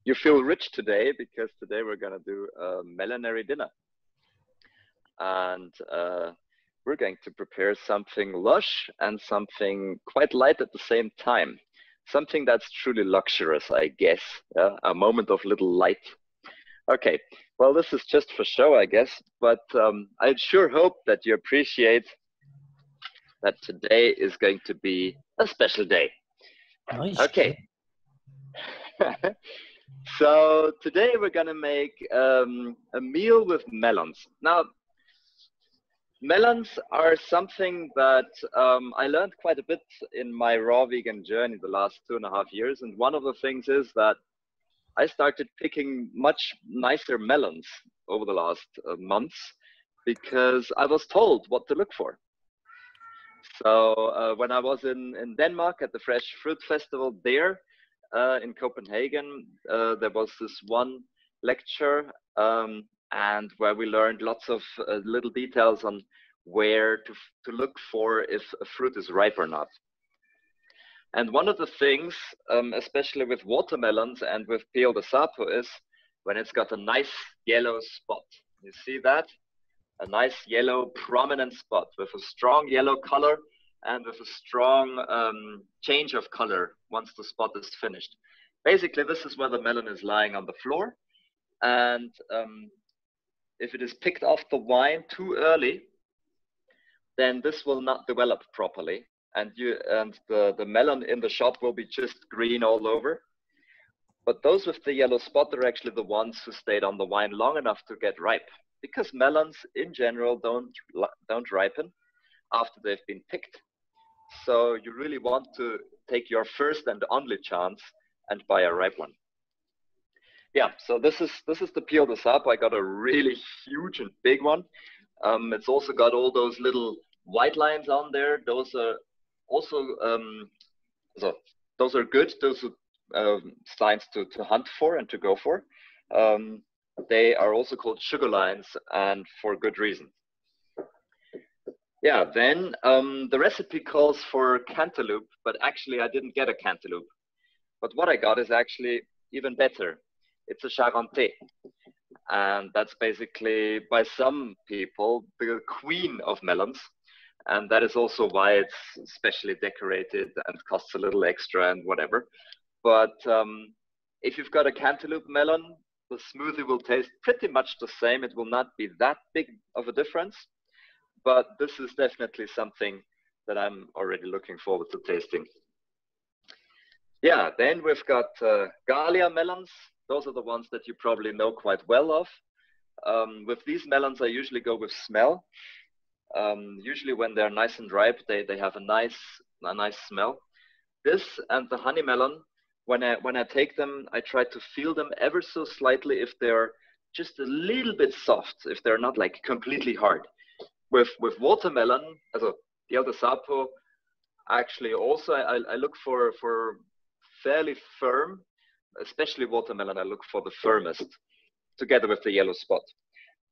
you feel rich today because today we're gonna do a Melonary dinner, and we're going to prepare something lush and something quite light at the same time. Something that's truly luxurious, I guess. A moment of little light. Okay, well, this is just for show, I guess, but I sure hope that you appreciate that today is going to be a special day. Nice. Okay. So today we're gonna make a meal with melons. Now, melons are something that I learned quite a bit in my raw vegan journey the last 2.5 years, and one of the things is that I started picking much nicer melons over the last months because I was told what to look for. So when I was in Denmark at the Fresh Fruit Festival there in Copenhagen, there was this one lecture and where we learned lots of little details on where to look for if a fruit is ripe or not. And one of the things, especially with watermelons and with Peel de Sapo, is when it's got a nice yellow spot. You see that? A nice yellow prominent spot with a strong yellow color and with a strong change of color once the spot is finished. Basically, this is where the melon is lying on the floor. And if it is picked off the vine too early, then this will not develop properly. And the melon in the shop will be just green all over. But those with the yellow spot are actually the ones who stayed on the vine long enough to get ripe, because melons in general don't ripen after they've been picked. So you really want to take your first and only chance and buy a ripe one. Yeah, so this is the Peel de Sapo. I got a really huge and big one. It's also got all those little white lines on there. Those are also those are good. Those are signs to hunt for and to go for. They are also called sugar lines, and for good reason. Yeah, then the recipe calls for cantaloupe, but actually I didn't get a cantaloupe. But what I got is actually even better. It's a Charentais. And that's basically, by some people, the queen of melons. And that is also why it's specially decorated and costs a little extra and whatever. But if you've got a cantaloupe melon, the smoothie will taste pretty much the same. It will not be that big of a difference. But this is definitely something that I'm already looking forward to tasting. Yeah, then we've got Gallia melons. Those are the ones that you probably know quite well of. With these melons, I usually go with smell. Usually when they're nice and ripe, they have a nice smell. This and the honey melon, when I take them, I try to feel them ever so slightly if they're just a little bit soft, if they're not like completely hard. With watermelon, also Peel de Sapo, actually also I look for fairly firm, especially watermelon. I look for the firmest, together with the yellow spot.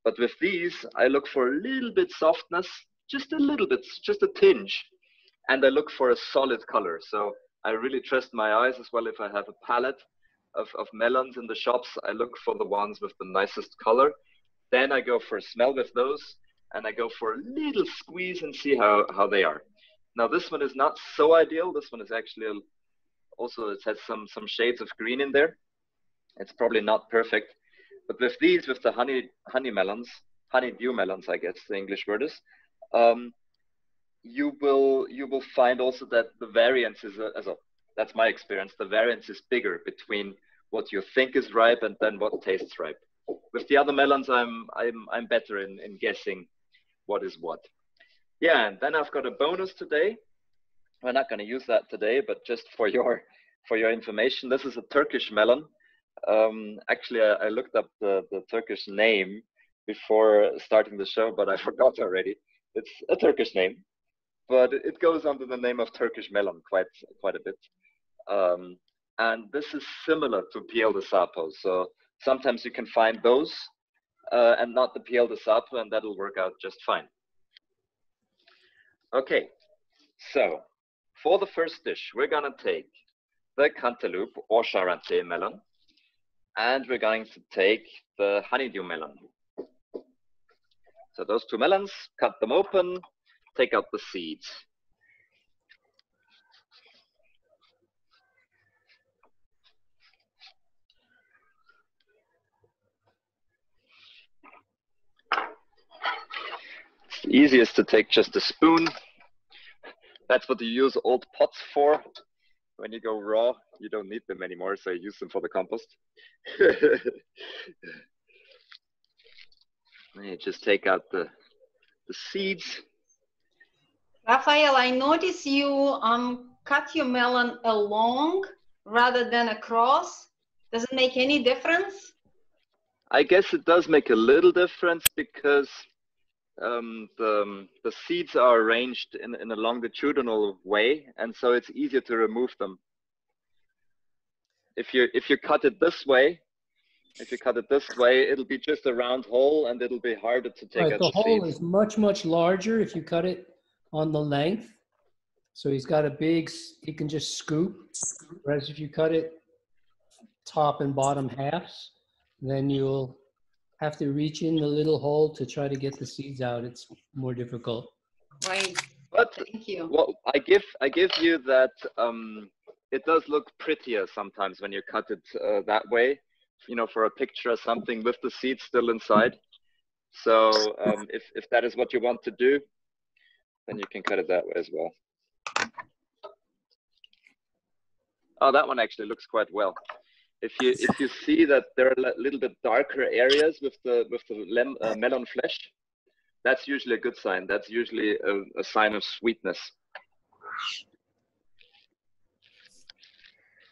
But with these, I look for a little bit softness, just a little bit, just a tinge, and I look for a solid color. So I really trust my eyes as well. If I have a palette of melons in the shops, I look for the ones with the nicest color. Then I go for a smell with those, and I go for a little squeeze and see how they are. Now this one is not so ideal. This one is actually also, it has some shades of green in there. It's probably not perfect. But with these, with the honey melons, honeydew melons, I guess the English word is, you will find also that the variance is that's my experience. The variance is bigger between what you think is ripe and then what tastes ripe. With the other melons, I'm better in guessing what is what. Yeah, and then I've got a bonus today. We're not going to use that today, but just for your information, this is a Turkish melon. Actually, I looked up the Turkish name before starting the show, but I forgot already. It's a Turkish name, but it goes under the name of Turkish melon quite a bit. And this is similar to Peel de Sapo. So sometimes you can find those and not the Peel de Sapo, and that'll work out just fine. Okay, so for the first dish, we're gonna take the cantaloupe or Charentais melon. And we're going to take the honeydew melon. So those two melons, cut them open, take out the seeds. It's easiest to take just a spoon. That's what you use old pots for. When you go raw, you don't need them anymore, so you use them for the compost. You just take out the seeds. Raphael, I notice you cut your melon along rather than across. Does it make any difference? I guess it does make a little difference because the seeds are arranged in a longitudinal way, and so it's easier to remove them. If you cut it this way, it'll be just a round hole, and it'll be harder to take out the seeds. The hole is much larger if you cut it on the length. So he can just scoop. Whereas if you cut it top and bottom halves, then you'll have to reach in the little hole to try to get the seeds out. It's more difficult. Right. But thank you. Well, I give you that it does look prettier sometimes when you cut it that way, you know, for a picture or something with the seeds still inside. So if that is what you want to do, then you can cut it that way as well. Oh, that one actually looks quite well. If you see that there are a little bit darker areas with the melon flesh, that's usually a good sign. That's usually a sign of sweetness.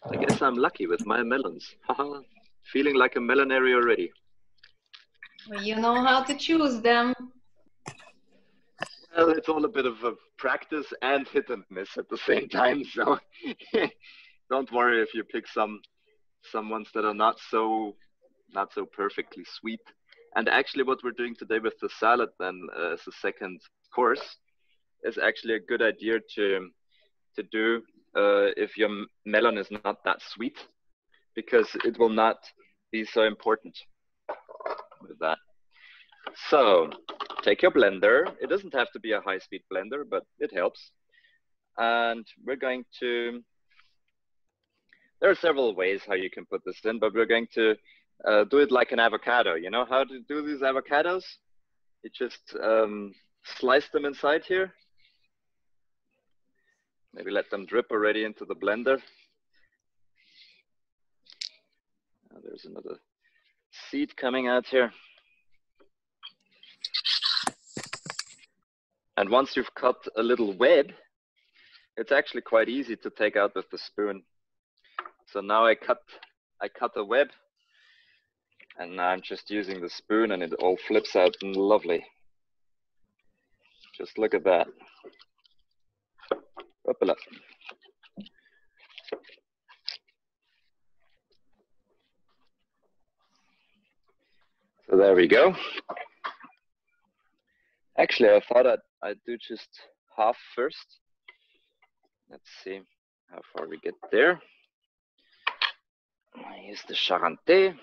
I guess I'm lucky with my melons. Feeling like a Melonary already. Well, you know how to choose them. Well, it's all a bit of a practice and hit and miss at the same time. So don't worry if you pick some ones that are not so perfectly sweet. And actually what we're doing today with the salad then as a second course is actually a good idea to do if your melon is not that sweet, because it will not be so important with that. So take your blender. It doesn't have to be a high-speed blender, but it helps. And we're going to, there are several ways how you can put this in, but we're going to do it like an avocado. You know how to do these avocados? You just slice them inside here. Maybe let them drip already into the blender. There's another seed coming out here. And once you've cut a little web, it's actually quite easy to take out with the spoon. So now I cut a web, and now I'm just using the spoon, and it all flips out lovely. Just look at that. Hoppala. So there we go. Actually, I thought I'd do just half first. Let's see how far we get there. I use the Charente.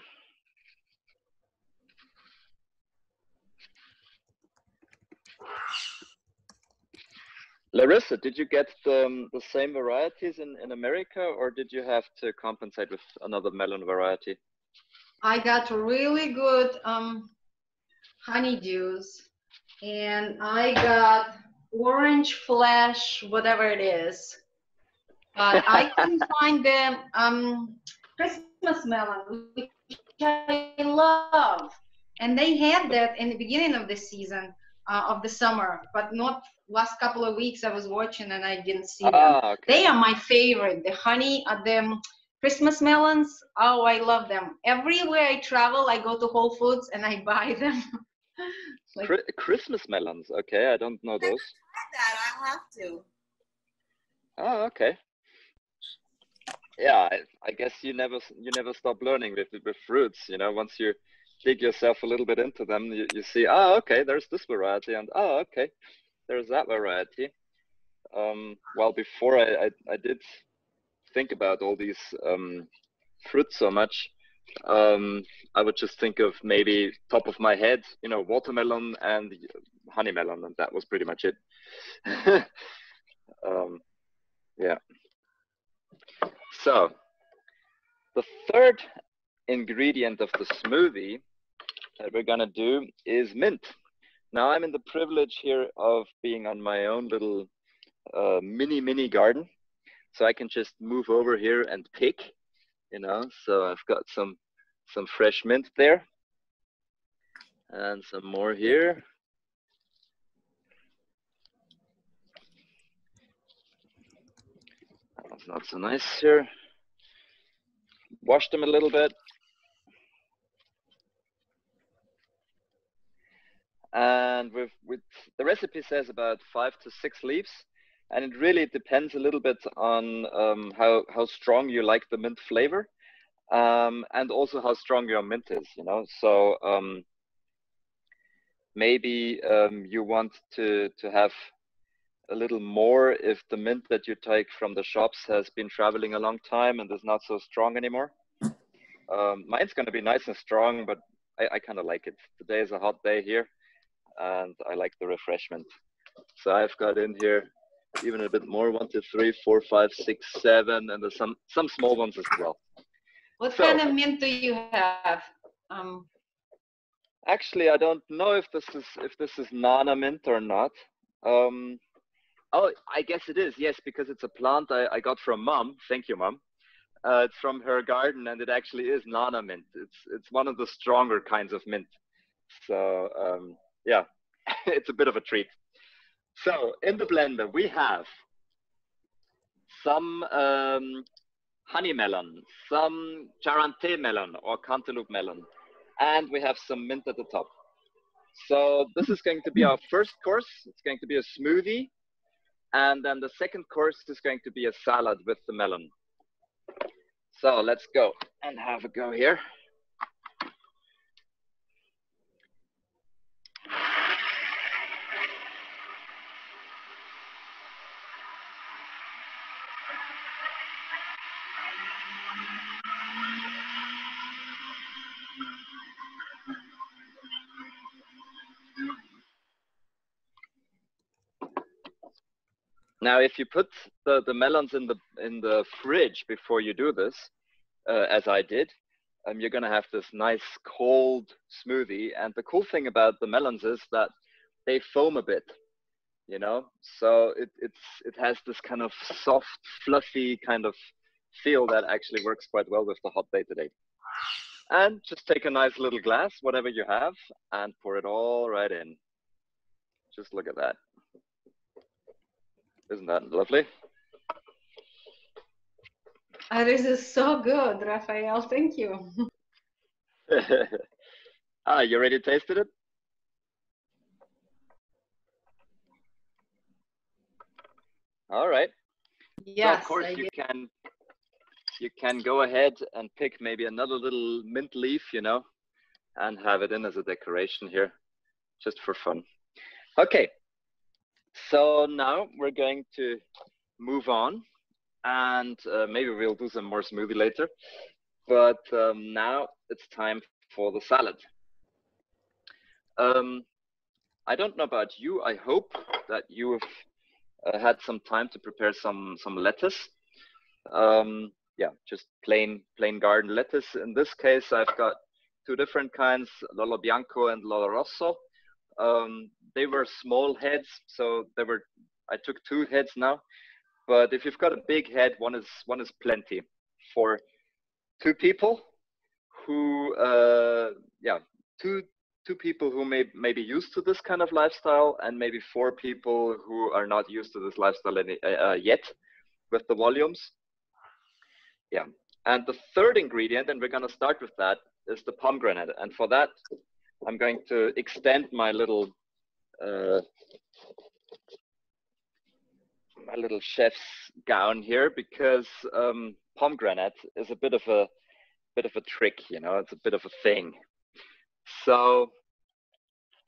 Larissa, did you get the same varieties in America, or did you have to compensate with another melon variety? I got really good honeydews, and I got orange flesh, whatever it is. But I couldn't find the Christmas melon, which I love. And they had that in the beginning of the season, of the summer, but not last couple of weeks. I was watching and I didn't see them. Okay. They are my favorite. The honey, the Christmas melons. Oh, I love them. Everywhere I travel, I go to Whole Foods and I buy them. Like, Christmas melons. Okay, I don't know those. I'll have to. Oh, okay. Yeah, I guess you never stop learning with fruits. You know, once you dig yourself a little bit into them, you see, oh, okay, there's this variety, and oh, okay, there's that variety. Well, before I did think about all these fruits so much, I would just think of maybe top of my head, you know, watermelon and honey melon, and that was pretty much it. Yeah. So the third ingredient of the smoothie that we're gonna do is mint. Now I'm in the privilege here of being on my own little mini garden, so I can just move over here and pick, you know. So I've got some fresh mint there, and some more here. That's not so nice here. Wash them a little bit. And with the recipe says about 5 to 6 leaves, and it really depends a little bit on how strong you like the mint flavor, and also how strong your mint is, you know. So maybe you want to have a little more if the mint that you take from the shops has been traveling a long time and is not so strong anymore. Mine's going to be nice and strong, but I kind of like it. Today is a hot day here, and I like the refreshment. So I've got in here even a bit more, 1, 2, 3, 4, 5, 6, 7, and there's some small ones as well. What kind of mint do you have? Actually, I don't know if this is Nana mint or not. Oh, I guess it is. Yes, because it's a plant I got from Mom. Thank you, Mom. It's from her garden, and it actually is Nana mint. It's one of the stronger kinds of mint. So yeah, it's a bit of a treat. So in the blender we have some honey melon, some Charente melon or cantaloupe melon, and we have some mint at the top. So this is going to be our first course. It's going to be a smoothie, and then the second course is going to be a salad with the melon. So let's go and have a go here. Now, if you put the melons in the fridge before you do this, as I did, you're gonna have this nice cold smoothie. And the cool thing about the melons is that they foam a bit, you know. So it has this kind of soft, fluffy kind of feel that actually works quite well with the hot day today. And just take a nice little glass, whatever you have, and pour it all right in. Just look at that. Isn't that lovely? Oh, this is so good, Raphael. Thank you. You already tasted it? All right. Yes, so of course you can go ahead and pick maybe another little mint leaf, you know, and have it in as a decoration here, just for fun. Okay. So now we're going to move on, and maybe we'll do some more smoothie later. But now it's time for the salad. I don't know about you. I hope that you have had some time to prepare some lettuce. Yeah, just plain garden lettuce. In this case, I've got 2 different kinds, Lolo Bianco and Lolo Rosso. They were small heads, so I took 2 heads now. But if you've got a big head, one is plenty for 2 people who, yeah, two people who may be used to this kind of lifestyle, and maybe 4 people who are not used to this lifestyle yet with the volumes. Yeah, and the third ingredient, and we're going to start with that, is the pomegranate. And for that, I'm going to extend my little chef's gown here, because pomegranate is a bit of a trick, you know. It's a bit of a thing. So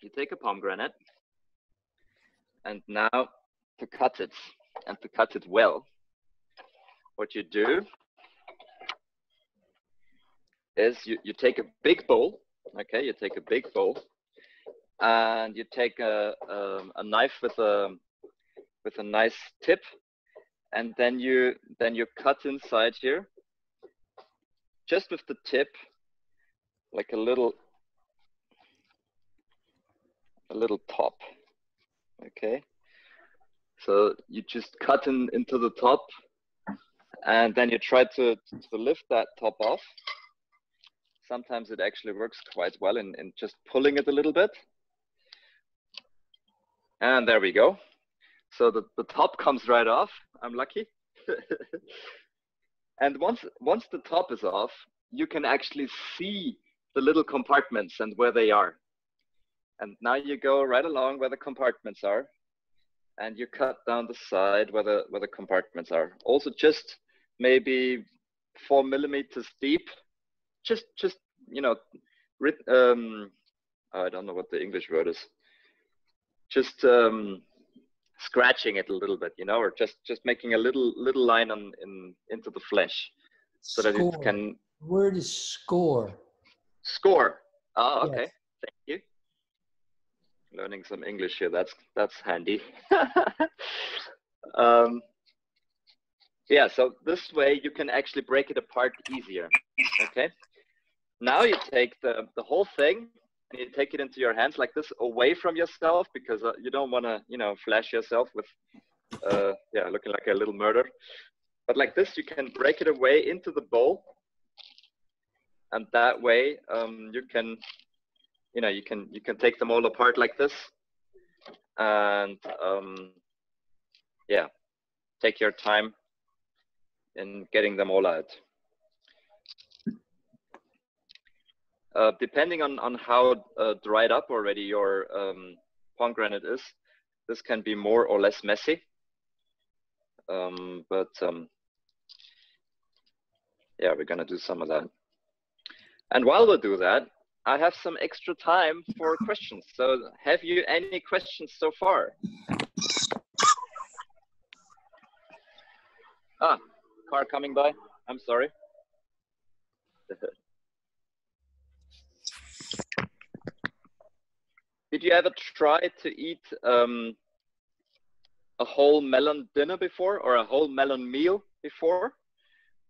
you take a pomegranate, and now to cut it, and to cut it well, what you do is you take a big bowl, okay? You take a big bowl, and you take a knife with a nice tip, and then you cut inside here, just with the tip, like a little top, okay? So you just cut into the top, and then you try to lift that top off. Sometimes it actually works quite well in just pulling it a little bit. And there we go. So the top comes right off. I'm lucky. And once the top is off, you can actually see the little compartments and where they are. And now you go right along where the compartments are, and you cut down the side where the compartments are. Also just maybe 4 millimeters deep. Just you know, I don't know what the English word is. Just scratching it a little bit, you know, or just making a little line into the flesh, so that it can. The word is score. Score. Oh, okay. Yes. Thank you. Learning some English here. That's handy. Yeah. So this way you can actually break it apart easier. Okay. Now you take the whole thing and you take it into your hands like this, away from yourself, because you don't want to, you know, flash yourself with, yeah, looking like a little murder. But like this, you can break it away into the bowl, and that way you can, you know, you can take them all apart like this, and yeah, take your time in getting them all out. Depending on how dried up already your pomegranate is, this can be more or less messy. But yeah, we're gonna do some of that. And while we do that, I have some extra time for questions. So have you any questions so far? Ah, car coming by. I'm sorry. Did you ever try to eat a whole melon dinner before, or a whole melon meal before?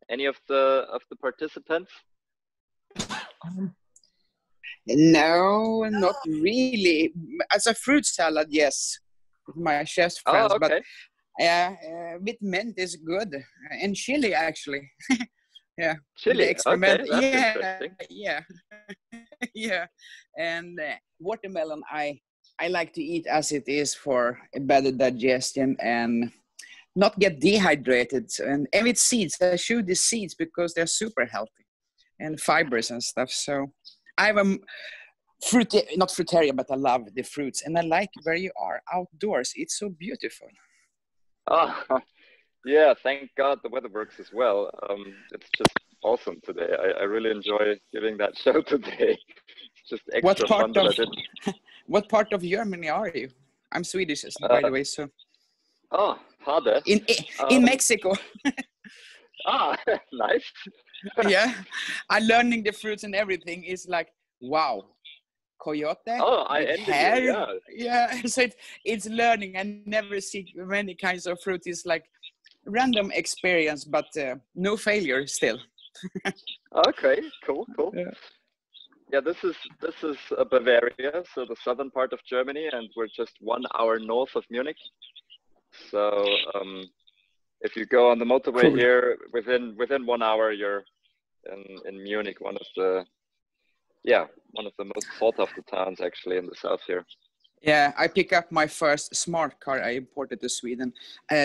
Any of the participants? No, not really. As a fruit salad, yes, with my chef's friends. Oh, okay. But yeah, with mint is good, and chili actually. Yeah, Chili. the experiment. Okay, that's Yeah, interesting. yeah, yeah. And watermelon, I like to eat as it is for a better digestion and not get dehydrated. And with seeds, I choose the seeds because they're super healthy and fibers and stuff. So I'm a not fruitarian, but I love the fruits, and I like where you are outdoors. It's so beautiful. Oh, yeah, thank God the weather works as well. It's just awesome today. I really enjoy giving that show today. It's just extra fun that I did. What part of Germany are you? I'm Swedish, by the way. So. Oh, Hade. In Mexico. Ah, nice. Yeah, I'm learning the fruits and everything. Is like, wow, coyote. Oh, I envy hair. you, yeah. Yeah, so it's learning. I never see many kinds of fruit. It's like random experience, but no failure still. Okay, cool. Yeah, this is Bavaria, so the southern part of Germany, and we're just 1 hour north of Munich. So if you go on the motorway here, within 1 hour, you're in Munich, one of the most sought after towns actually in the south here. Yeah, I pick up my first smart car I imported to Sweden,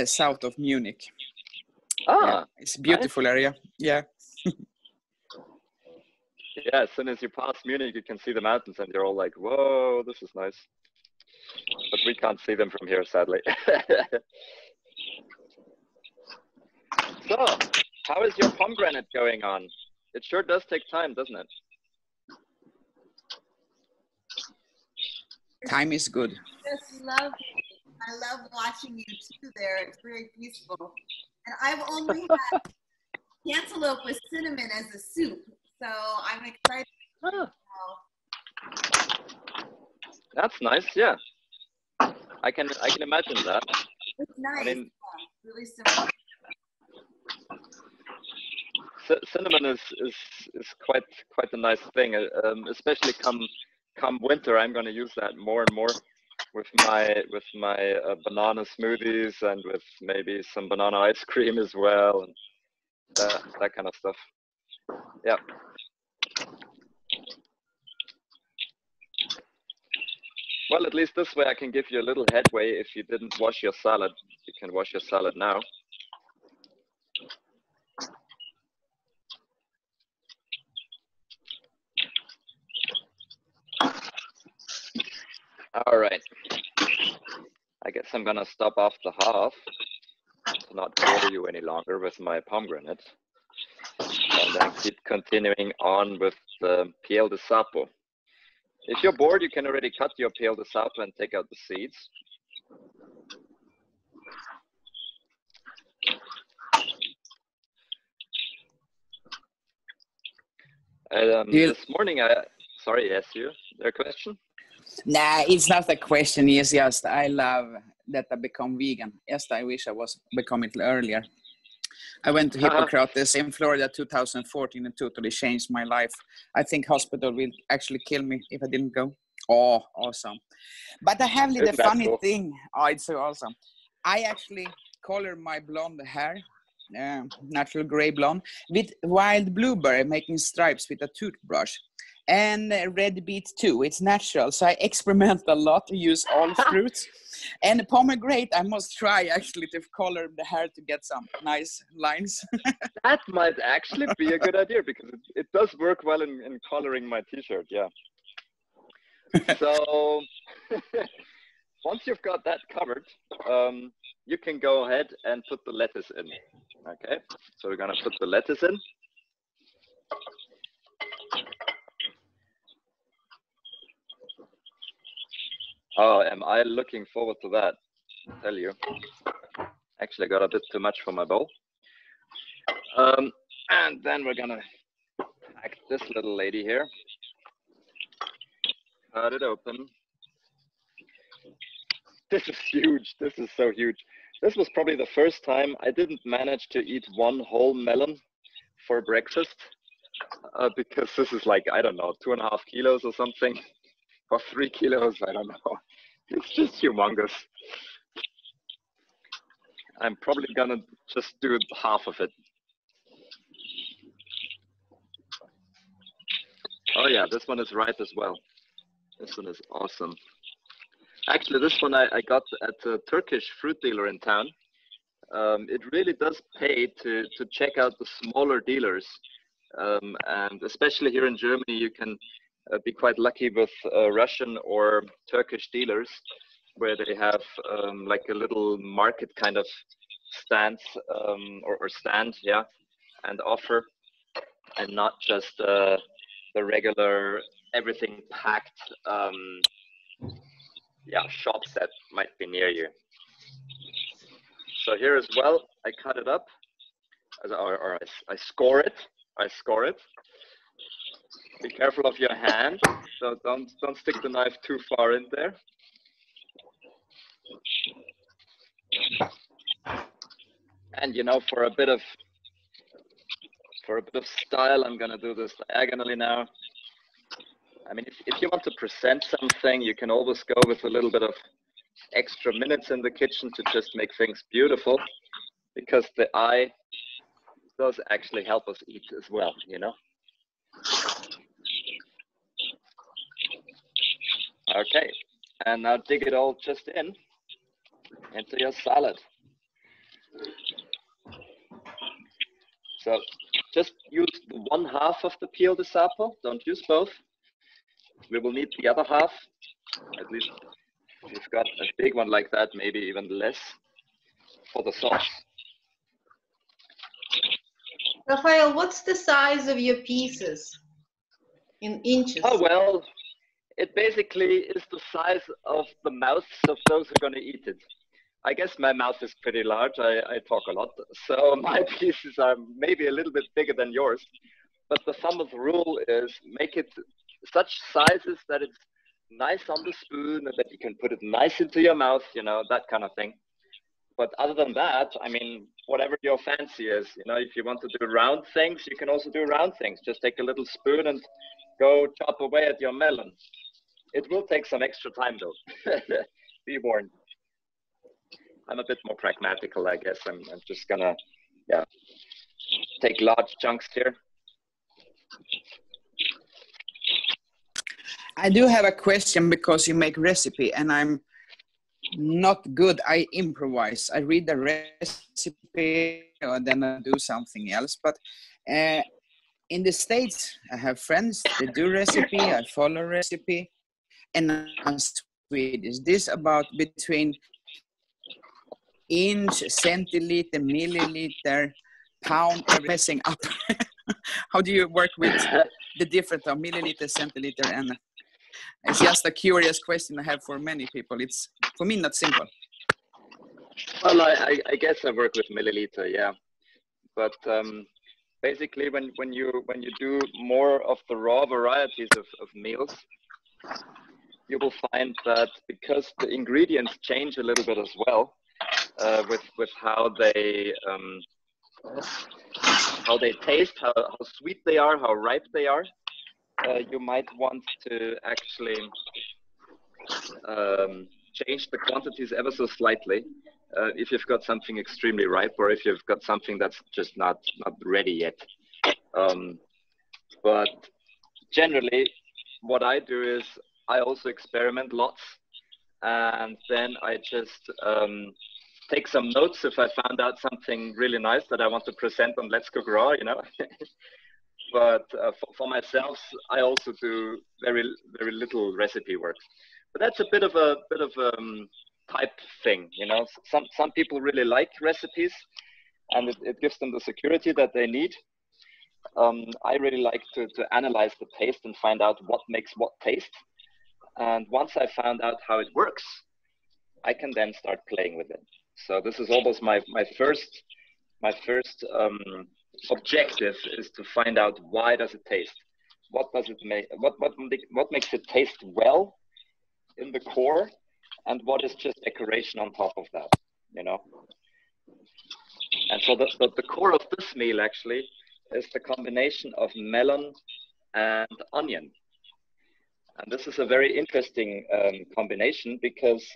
south of Munich. Ah, yeah, it's a beautiful nice. area. Yeah. Yeah, as soon as you pass Munich, you can see the mountains, and you're all like, "Whoa, this is nice." But we can't see them from here, sadly. So, how is your pomegranate going on? It sure does take time, doesn't it? Time is good. Just love. I love watching you too there. It's very peaceful. And I've only had cantaloupe with cinnamon as a soup. So I'm excited. Ah, that's nice. Yeah, I can imagine that. It's nice. I mean, Really simple. cinnamon is quite a nice thing, especially come winter. I'm going to use that more and more with my banana smoothies and with maybe some banana ice cream as well, and that kind of stuff. Yeah. Well, at least this way I can give you a little headway. If you didn't wash your salad, you can wash your salad now. All right. I guess I'm gonna stop after half to not bore you any longer with my pomegranate, and then keep continuing on with the piel de sapo. If you're bored, you can already cut your piel de sapo and take out the seeds. This morning, sorry, yes, you, there a question? Nah, it's not a question. It's just I love that I become vegan. Yes, I wish I was becoming it earlier. I went to Hippocrates in Florida 2014 and totally changed my life. I think hospital will actually kill me if I didn't go. Oh, awesome. But I have the funny thing. Oh, it's so awesome. I actually color my blonde hair, natural gray blonde, with wild blueberry, making stripes with a toothbrush. And red beet too. It's natural. So I experiment a lot to use all fruits. And pomegranate, I must try actually to color the hair to get some nice lines. That might actually be a good idea, because it does work well in coloring my t-shirt, yeah. So once you've got that covered, you can go ahead and put the lettuce in. Okay, so we're gonna put the lettuce in. Oh, am I looking forward to that? I'll tell you. Actually, I got a bit too much for my bowl. And then we're gonna pack this little lady here. Cut it open. This is huge. This is so huge. This was probably the first time I didn't manage to eat one whole melon for breakfast, because this is like, I don't know, 2.5 kilos or something. Or 3 kilos, I don't know. It's just humongous. I'm probably gonna just do half of it. Oh yeah, this one is ripe as well. This one is awesome. Actually, this one I got at a Turkish fruit dealer in town. It really does pay to check out the smaller dealers. And especially here in Germany, you can be quite lucky with Russian or Turkish dealers, where they have like a little market kind of stance or stand, yeah, and offer, and not just the regular everything packed yeah, shops that might be near you. So here as well, I cut it up, or I score it. I score it. Be careful of your hand, so don't stick the knife too far in there. And you know, for a bit of style, I'm gonna do this diagonally now. I mean, if you want to present something, you can always go with a little bit of extra minutes in the kitchen to just make things beautiful, because the eye does actually help us eat as well, you know. Okay, and now dig it all just into your salad. So just use one half of the piel de sapo, don't use both. We will need the other half, at least if you've got a big one like that, maybe even less, for the sauce. Raphael, what's the size of your pieces in inches? Oh, well, it basically is the size of the mouths of those who are going to eat it. I guess my mouth is pretty large. I talk a lot. So my pieces are maybe a little bit bigger than yours. but the thumb of the rule is make it such sizes that it's nice on the spoon and that you can put it nice into your mouth, you know, that kind of thing. But other than that, I mean, whatever your fancy is, you know, if you want to do round things, you can also do round things. Just take a little spoon and go chop away at your melon. It will take some extra time though, be warned. I'm a bit more pragmatical, I guess. I'm just gonna, yeah, take large chunks here. I do have a question because you make recipe and I'm not good. I improvise. I read the recipe and then I do something else. But in the States, I have friends, they do recipe, I follow recipe. And I'm Swedish. This about between inch, centiliter, milliliter, pound, messing up. How do you work with the difference of milliliter, centiliter, and it's just a curious question I have for many people. It's, for me, not simple. Well, I guess I work with milliliter, yeah. But basically, when you do more of the raw varieties of meals, you will find that because the ingredients change a little bit as well, with how they taste, how sweet they are, how ripe they are. You might want to actually change the quantities ever so slightly if you've got something extremely ripe or if you've got something that's just not ready yet. But generally, what I do is I also experiment lots, and then I just take some notes if I found out something really nice that I want to present on Let's Cook Raw, you know. But for myself, I also do very little recipe work. But that's a bit of a type thing, you know. Some people really like recipes, and it gives them the security that they need. I really like to analyze the taste and find out what makes what taste. And once I found out how it works, I can then start playing with it. So this is almost my first objective is to find out why does it taste, what does it make, what makes it taste well in the core, and what is just decoration on top of that, you know. And so the core of this meal actually is the combination of melon and onion. And this is a very interesting combination because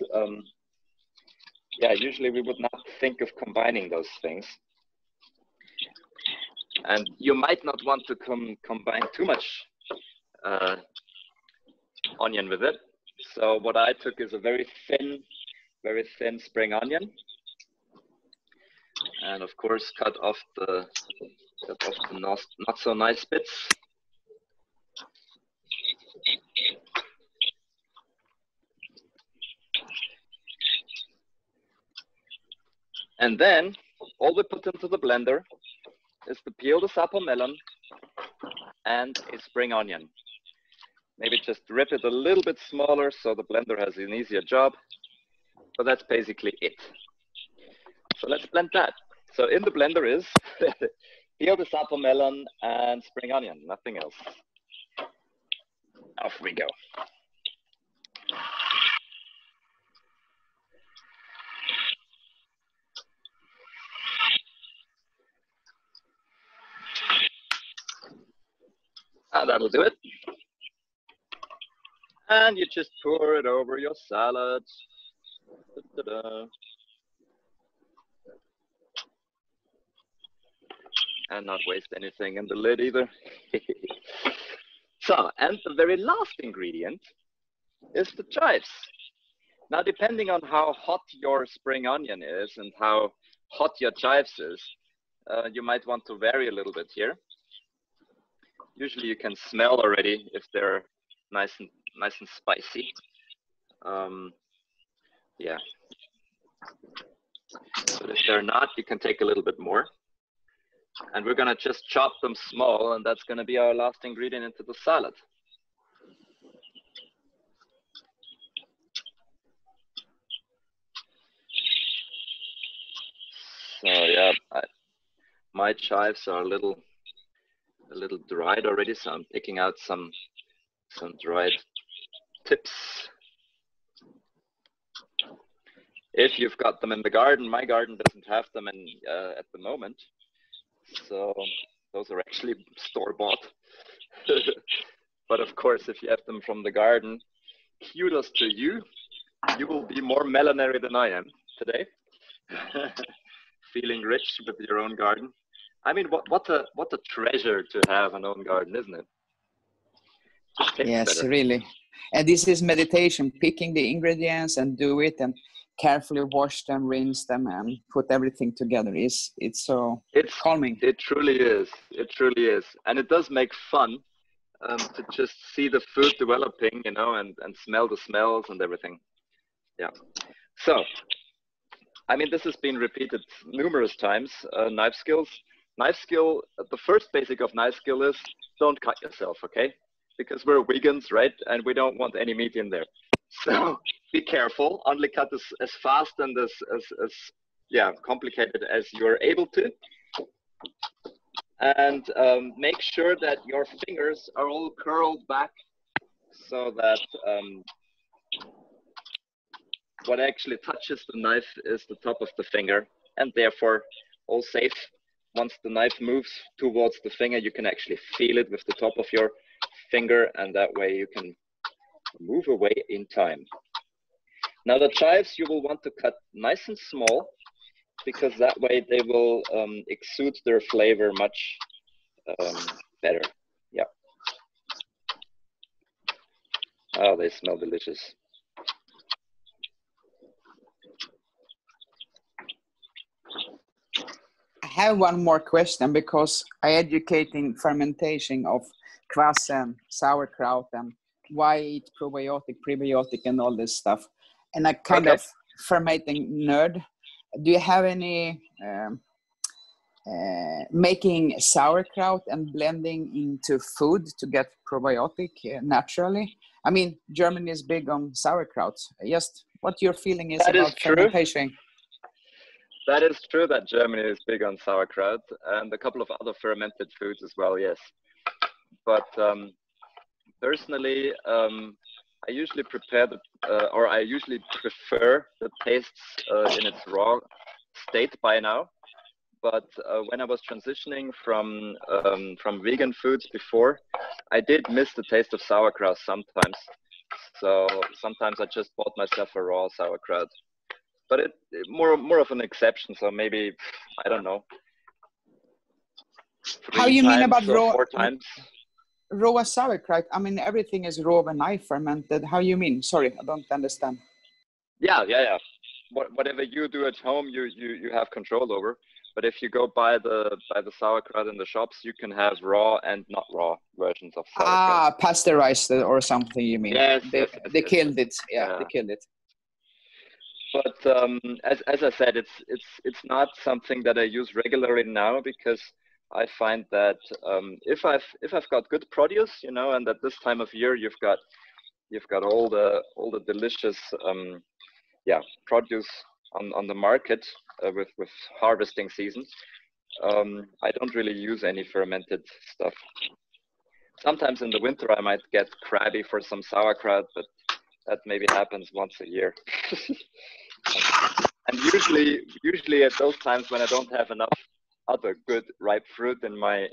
yeah, usually we would not think of combining those things. And you might not want to combine too much onion with it. So what I took is a very thin spring onion. And of course, cut off the not so nice bits. And then all we put into the blender is the peeled apple melon and a spring onion. Maybe just rip it a little bit smaller so the blender has an easier job, but that's basically it. So let's blend that. So in the blender is peeled apple melon and spring onion, nothing else. Off we go. And that'll do it. And you just pour it over your salad. Da-da-da. And not waste anything in the lid either. So, and the very last ingredient is the chives. Now, depending on how hot your spring onion is and how hot your chives is, you might want to vary a little bit here. Usually you can smell already if they're nice and spicy. Yeah. But if they're not, you can take a little bit more. And we're gonna just chop them small, and that's gonna be our last ingredient into the salad. So yeah, my chives are a little a little dried already, so I'm picking out some dried tips. If you've got them in the garden, my garden doesn't have them at the moment, so those are actually store-bought. But of course, if you have them from the garden, kudos to you. You will be more Melonary than I am today. Feeling rich with your own garden. I mean, what a treasure to have an own garden, isn't it? Yes, better. really. And this is meditation, picking the ingredients and do it and carefully wash them, rinse them, and put everything together. It's calming. It truly is. It truly is. And it does make fun to just see the food developing, you know, and smell the smells and everything. Yeah. So, I mean, this has been repeated numerous times. Knife skills. Knife skill, the first basic of knife skill is don't cut yourself, okay? Because we're vegans, right? And we don't want any meat in there. So be careful. Only cut as fast and as complicated as you're able to. And make sure that your fingers are all curled back so that what actually touches the knife is the top of the finger, and therefore all safe. Once the knife moves towards the finger, you can actually feel it with the top of your finger, and that way you can move away in time. Now the chives you will want to cut nice and small, because that way they will exude their flavor much better. Yeah. Oh, they smell delicious. I have one more question, because I educate in fermentation of kvass and sauerkraut and why eat probiotic, prebiotic, and all this stuff. And I kind of fermenting nerd. Do you have any making sauerkraut and blending into food to get probiotic naturally? I mean, Germany is big on sauerkraut. Just what your feeling is about fermentation. That is true that Germany is big on sauerkraut and a couple of other fermented foods as well, yes. But personally, I usually prepare I usually prefer the tastes in its raw state by now. But when I was transitioning from vegan foods before, I did miss the taste of sauerkraut sometimes. So sometimes I just bought myself a raw sauerkraut. But it more of an exception. So maybe, I don't know. How you mean about raw? 4 times. Raw sauerkraut? I mean, everything is raw when I fermented. How you mean? Sorry, I don't understand. Yeah. Whatever you do at home, you have control over. But if you go buy the sauerkraut in the shops, you can have raw and not raw versions of sauerkraut. Ah, pasteurized or something, you mean? Yes. They killed it. Yeah, they killed it. But as I said, it's not something that I use regularly now, because I find that if I've got good produce, you know, and at this time of year you've got all the delicious produce on the market with harvesting season. I don't really use any fermented stuff. Sometimes in the winter I might get crabby for some sauerkraut, but that maybe happens once a year. And usually at those times when I don't have enough other good ripe fruit in my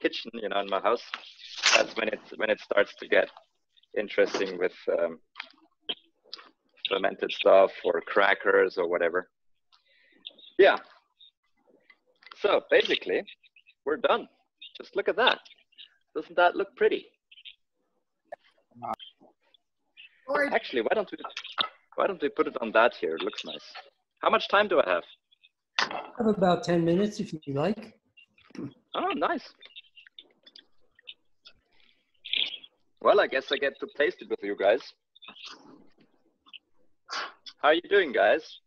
kitchen, you know, in my house, that's when it starts to get interesting with fermented stuff or crackers or whatever. Yeah. So basically, we're done. Just look at that. Doesn't that look pretty? Actually, why don't we put it on that here? It looks nice. How much time do I have? I have about 10 minutes if you like. Oh, nice. Well, I guess I get to taste it with you guys. How are you doing, guys?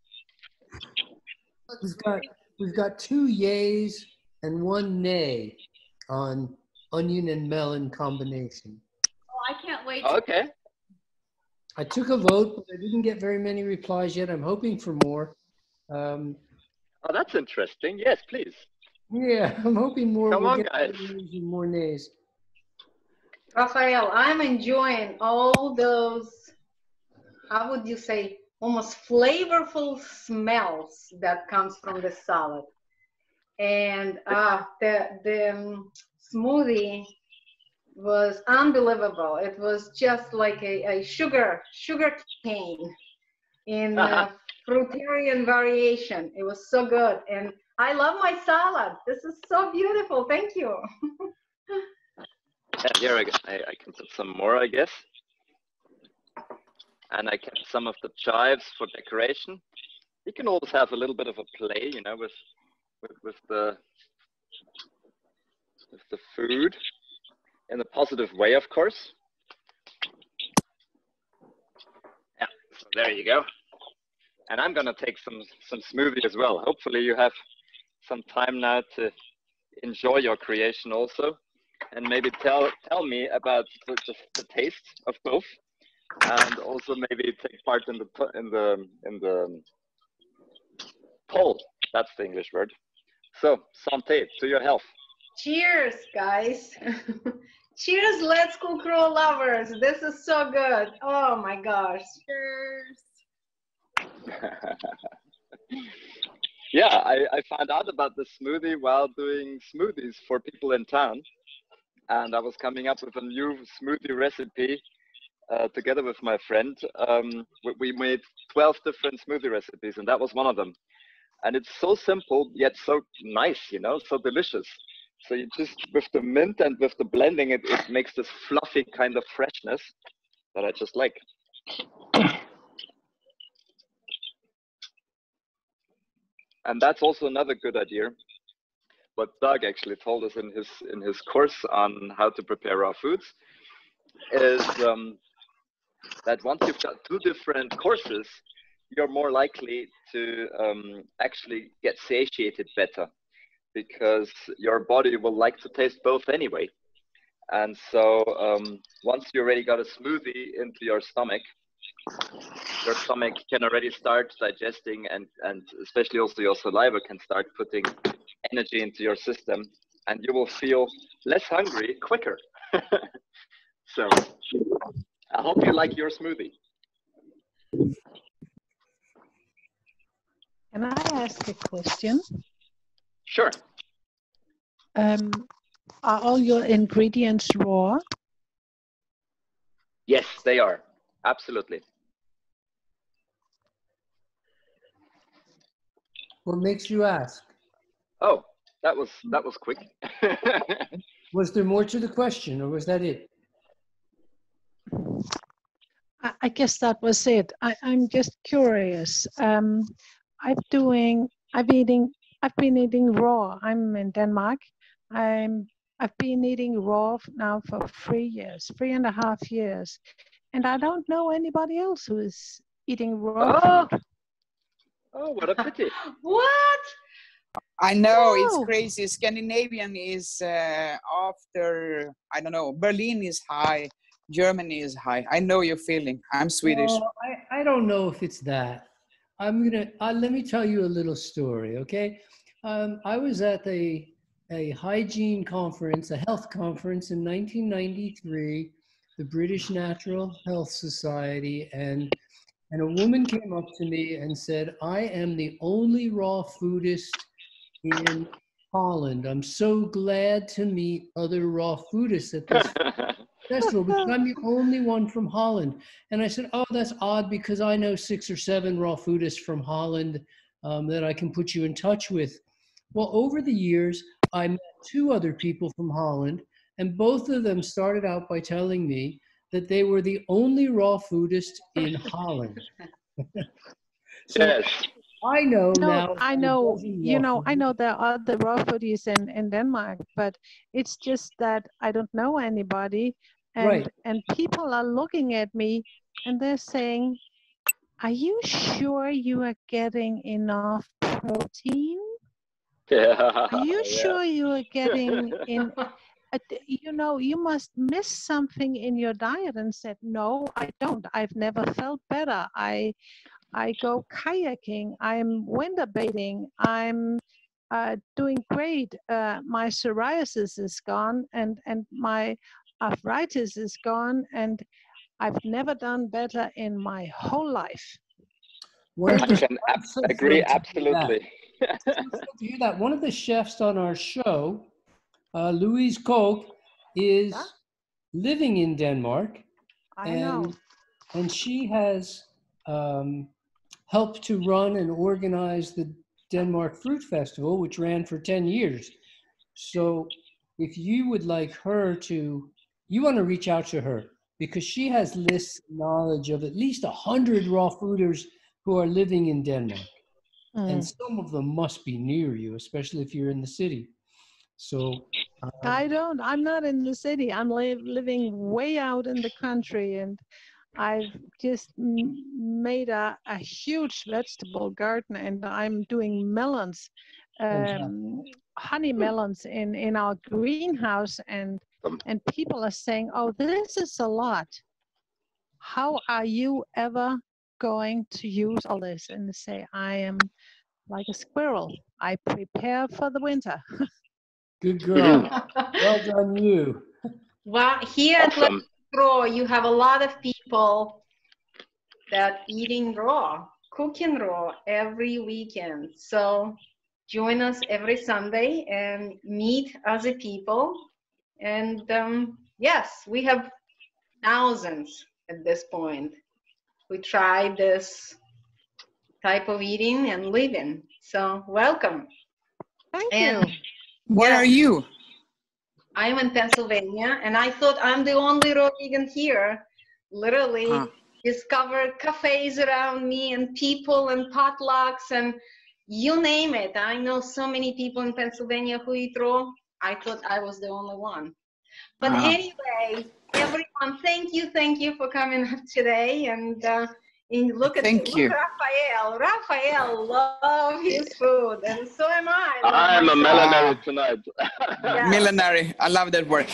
We've got 2 yays and 1 nay on onion and melon combination. Oh, I can't wait. Okay. I took a vote, but I didn't get very many replies yet. I'm hoping for more. Oh, that's interesting. Yes, please. Yeah, I'm hoping more Come will on, get guys. more nays. Raphael, I'm enjoying all those, how would you say, almost flavorful smells that comes from the salad. And the smoothie was unbelievable. It was just like a sugar cane in fruitarian variation. It was so good. And I love my salad. This is so beautiful. Thank you. Yeah, here I can put some more, I guess. And I kept some of the chives for decoration. You can always have a little bit of a play, you know, with the food in a positive way, of course. Yeah, so there you go. And I'm gonna take some smoothie as well. Hopefully you have some time now to enjoy your creation also, and maybe tell me about the taste of both, and also maybe take part in the poll. That's the English word. So, santé, to your health. Cheers, guys. Cheers, Let's Cook Raw lovers. This is so good. Oh my gosh. Cheers. Yeah, I found out about the smoothie while doing smoothies for people in town. And I was coming up with a new smoothie recipe together with my friend. We made 12 different smoothie recipes, and that was one of them. And it's so simple, yet so nice, you know, so delicious. So you just, with the mint and with the blending, it makes this fluffy kind of freshness that I just like. And that's also another good idea. What Doug actually told us in his course on how to prepare raw foods is that once you've got two different courses, you're more likely to actually get satiated better, because your body will like to taste both anyway. And so once you already got a smoothie into your stomach can already start digesting, and especially also your saliva can start putting energy into your system, and you will feel less hungry quicker. So I hope you like your smoothie. Can I ask a question? Sure. Are all your ingredients raw? Yes, they are. Absolutely. What makes you ask? Oh, that was quick. Was there more to the question, or was that it? I guess that was it. I'm just curious. I've been eating raw. I'm in Denmark. I've been eating raw now for 3.5 years, and I don't know anybody else who is eating raw food. Oh, what a pity. What? I know, it's Oh. crazy. Scandinavian is after, I don't know, Berlin is high, Germany is high. I know your feeling. I'm Swedish. Well, I don't know if it's that. Let me tell you a little story, okay? I was at a hygiene conference, a health conference in 1993, the British Natural Health Society, and a woman came up to me and said, "I am the only raw foodist in Holland. I'm so glad to meet other raw foodists at this festival because I'm the only one from Holland." And I said, "Oh, that's odd because I know 6 or 7 raw foodists from Holland that I can put you in touch with." Well, over the years, I met 2 other people from Holland, and both of them started out by telling me that they were the only raw foodist in Holland. So yes. I know now. I know, I know there are other raw foodies in Denmark, but it's just that I don't know anybody. And, right. And people are looking at me and they're saying, "Are you sure you are getting enough protein? Yeah. Are you sure you are getting in, you must miss something in your diet." And said, "No, I don't. I've never felt better. I go kayaking, I'm winter bathing, I'm doing great. My psoriasis is gone, and my arthritis is gone, and I've never done better in my whole life. One of I the, can I'm so agree thrilled to hear that. absolutely. I'm so thrilled to hear that. One of the chefs on our show, Louise Koch, is living in Denmark, I know. and she has helped to run and organize the Denmark Fruit Festival, which ran for 10 years. So if you would like her to, you want to reach out to her because she has lists knowledge of at least 100 raw fooders who are living in Denmark. And some of them must be near you, especially if you're in the city. So I'm not in the city. I'm living way out in the country, and I've just made a huge vegetable garden, and I'm doing melons, honey melons in our greenhouse, and people are saying, "Oh, this is a lot. How are you ever going to use all this?" And they say, "I am like a squirrel. I prepare for the winter." good girl. Well done, you. Well, here at Awesome. Raw, you have a lot of people that eating raw, cooking raw every weekend. So join us every Sunday and meet other people. And yes, we have thousands at this point. We try this type of eating and living. So welcome. Thank And you. Where yes, are you? I'm in Pennsylvania, and I thought I'm the only raw vegan here. Literally discovered cafes around me and people and potlucks and you name it. I know so many people in Pennsylvania who eat raw. I thought I was the only one. But anyway, everyone, thank you for coming up today. And look at Raphael. Raphael loves his food, and so am I. I'm a Melonary tonight. Melonary. I love that work.